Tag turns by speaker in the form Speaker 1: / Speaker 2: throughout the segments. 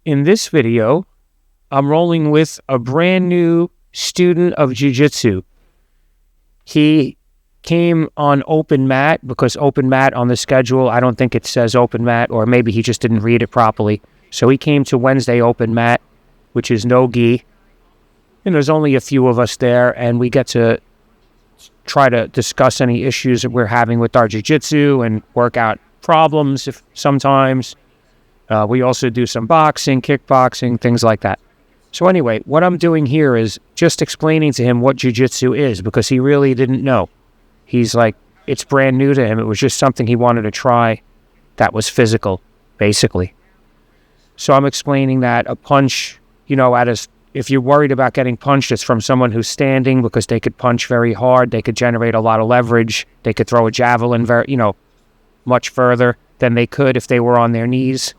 Speaker 1: In this video, I'm rolling with a brand new student of jiu-jitsu. He came on open mat because open mat on the schedule, I don't think it says open mat, or maybe he just didn't read it properly. So he came to Wednesday open mat, which is no gi. And there's only a few of us there, and we get to try to discuss any issues that we're having with our jiu-jitsu and work out problems if sometimes. We also do some boxing, kickboxing, things like that. So anyway, what I'm doing here is just explaining to him what jiu-jitsu is, because he really didn't know. He's like, it's brand new to him. It was just something he wanted to try that was physical, basically. So I'm explaining that a punch, if you're worried about getting punched, it's from someone who's standing, because they could punch very hard. They could generate a lot of leverage. They could throw a javelin much further than they could if they were on their knees.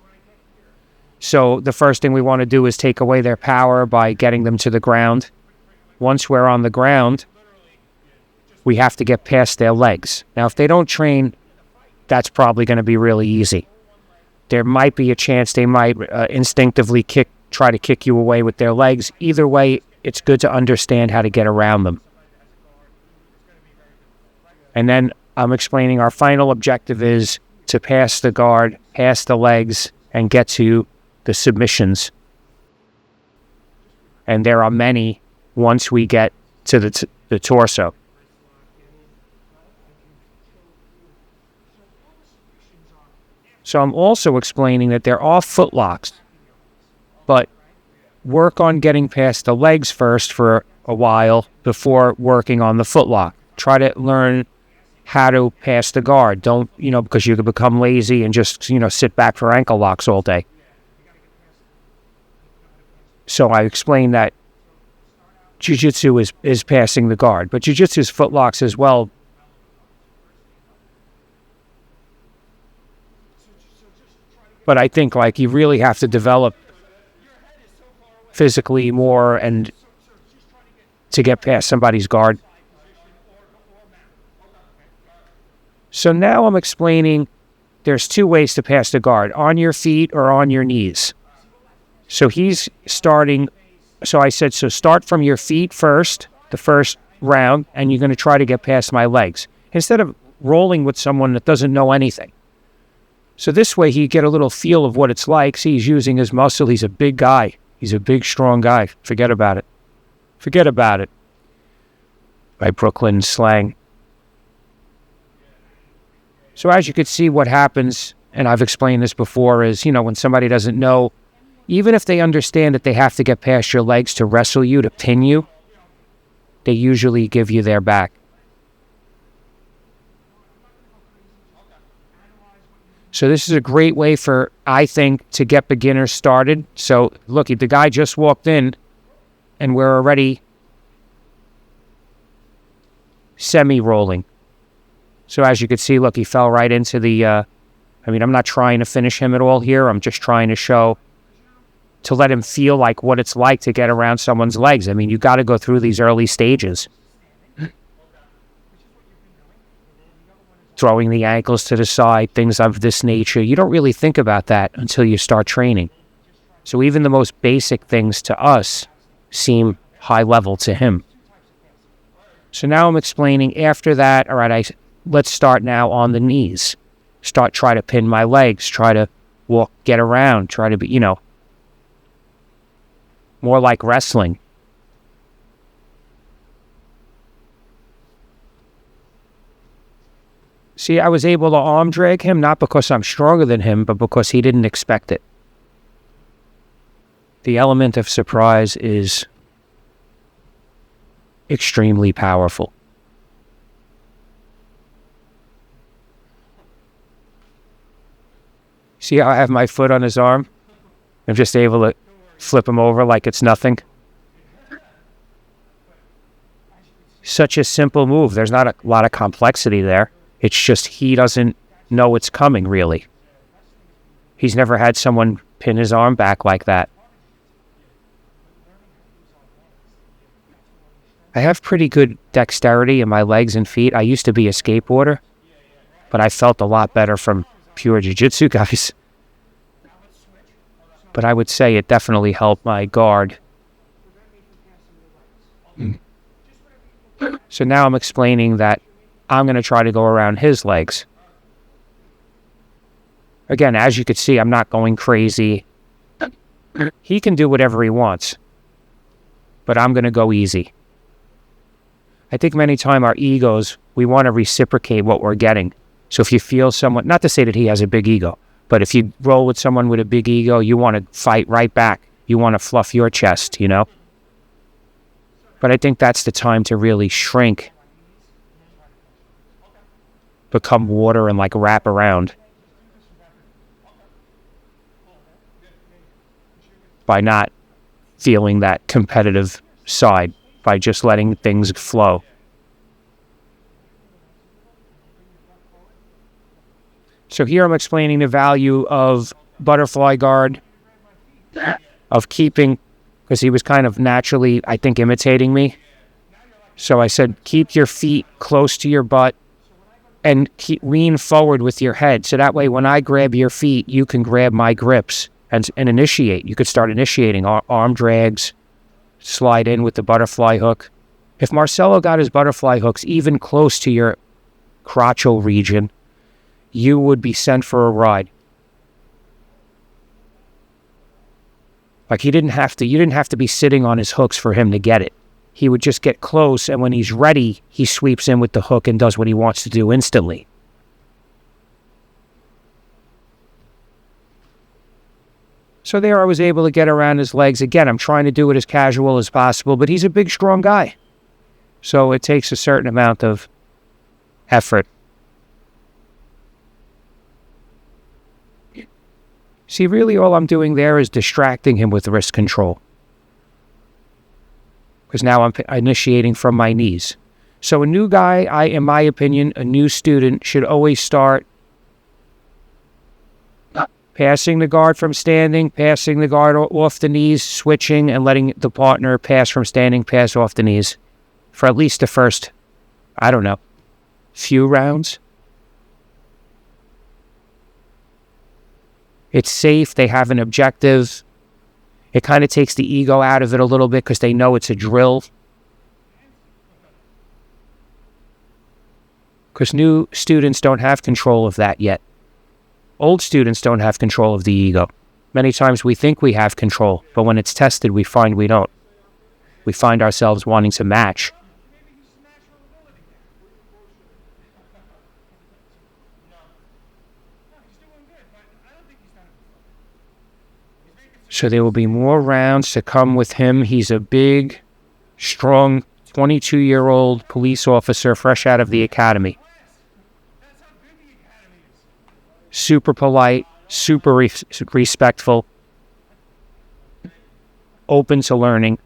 Speaker 1: So the first thing we want to do is take away their power by getting them to the ground. Once we're on the ground, we have to get past their legs. Now, if they don't train, that's probably going to be really easy. There might be a chance they might instinctively try to kick you away with their legs. Either way, it's good to understand how to get around them. And then I'm explaining our final objective is to pass the guard, pass the legs, and get to the submissions. And there are many once we get to the torso. So I'm also explaining that there are footlocks, but work on getting past the legs first for a while before working on the footlock. Try to learn how to pass the guard. Don't, because you could become lazy and just, sit back for ankle locks all day. So I explained that jiu-jitsu is passing the guard, but jiu-jitsu is footlocks as well. But I think you really have to develop physically more and to get past somebody's guard. So now I'm explaining there's two ways to pass the guard, on your feet or on your knees. So he's starting, so I said, so start from your feet first, the first round, and you're going to try to get past my legs, instead of rolling with someone that doesn't know anything. So this way he get a little feel of what it's like. See, he's using his muscle. He's a big guy. He's a big, strong guy. Forget about it. Forget about it. By Brooklyn slang. So as you can see, what happens, and I've explained this before, is, when somebody doesn't know, even if they understand that they have to get past your legs to wrestle you, to pin you, they usually give you their back. So this is a great way I think, to get beginners started. So look, the guy just walked in, and we're already semi-rolling. So as you can see, look, he fell right into I'm not trying to finish him at all here. I'm just trying to let him feel like what it's like to get around someone's legs. You got to go through these early stages. Throwing the ankles to the side, things of this nature. You don't really think about that until you start training. So even the most basic things to us seem high level to him. So now I'm explaining after that, all right, let's start now on the knees. Try to pin my legs, try to walk, get around, try to be, more like wrestling. See, I was able to arm drag him, not because I'm stronger than him, but because he didn't expect it. The element of surprise is extremely powerful. See how I have my foot on his arm? I'm just able to flip him over like it's nothing. Such a simple move. There's not a lot of complexity there. It's just he doesn't know it's coming, really. He's never had someone pin his arm back like that. I have pretty good dexterity in my legs and feet. I used to be a skateboarder, but I felt a lot better from pure jiu-jitsu guys. but I would say it definitely helped my guard. So now I'm explaining that I'm going to try to go around his legs. Again, as you can see, I'm not going crazy. He can do whatever he wants, but I'm going to go easy. I think many times our egos, we want to reciprocate what we're getting. So if you feel someone, not to say that he has a big ego, but if you roll with someone with a big ego, you want to fight right back. You want to fluff your chest, you know? But I think that's the time to really shrink, become water, and like wrap around by not feeling that competitive side, by just letting things flow. So here I'm explaining the value of butterfly guard, of keeping, because he was kind of naturally, I think, imitating me. So I said, keep your feet close to your butt and lean forward with your head. So that way, when I grab your feet, you can grab my grips and initiate. You could start initiating arm drags, slide in with the butterfly hook. If Marcelo got his butterfly hooks even close to your crotchal region, you would be sent for a ride. Like you didn't have to be sitting on his hooks for him to get it. He would just get close, and when he's ready, he sweeps in with the hook and does what he wants to do instantly. So there I was able to get around his legs. Again, I'm trying to do it as casual as possible, but he's a big, strong guy. So it takes a certain amount of effort. See, really all I'm doing there is distracting him with wrist control. Because now I'm initiating from my knees. So a new guy, in my opinion, a new student should always start passing the guard from standing, passing the guard off the knees, switching, and letting the partner pass from standing, pass off the knees. For at least the first, I don't know, few rounds. It's safe. They have an objective. It kind of takes the ego out of it a little bit because they know it's a drill. Because new students don't have control of that yet. Old students don't have control of the ego. Many times we think we have control, but when it's tested, we find we don't. We find ourselves wanting to match. So there will be more rounds to come with him. He's a big, strong, 22-year-old police officer fresh out of the academy. Super polite, super respectful, open to learning.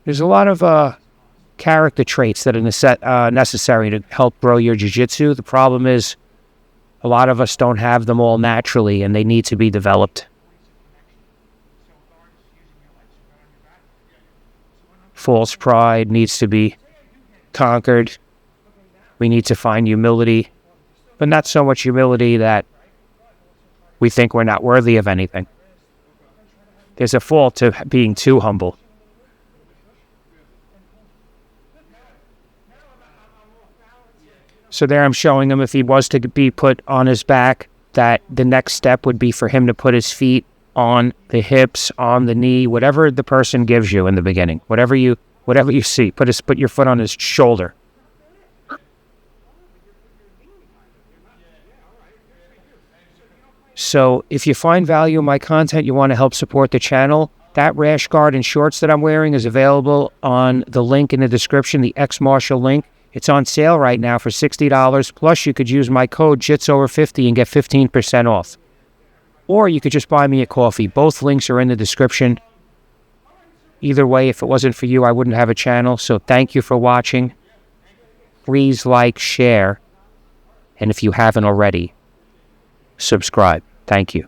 Speaker 1: There's a lot of character traits that are necessary to help grow your jiu-jitsu. The problem is, a lot of us don't have them all naturally, and they need to be developed. False pride needs to be conquered. We need to find humility, but not so much humility that we think we're not worthy of anything. There's a fault to being too humble. So there I'm showing him if he was to be put on his back, that the next step would be for him to put his feet on the hips, on the knee, whatever the person gives you in the beginning. Whatever you see, put your foot on his shoulder. So if you find value in my content, you want to help support the channel, that rash guard and shorts that I'm wearing is available on the link in the description, the X Marshall link. It's on sale right now for $60, plus you could use my code JITSOver50 and get 15% off. Or you could just buy me a coffee. Both links are in the description. Either way, if it wasn't for you, I wouldn't have a channel. So thank you for watching. Please like, share, and if you haven't already, subscribe. Thank you.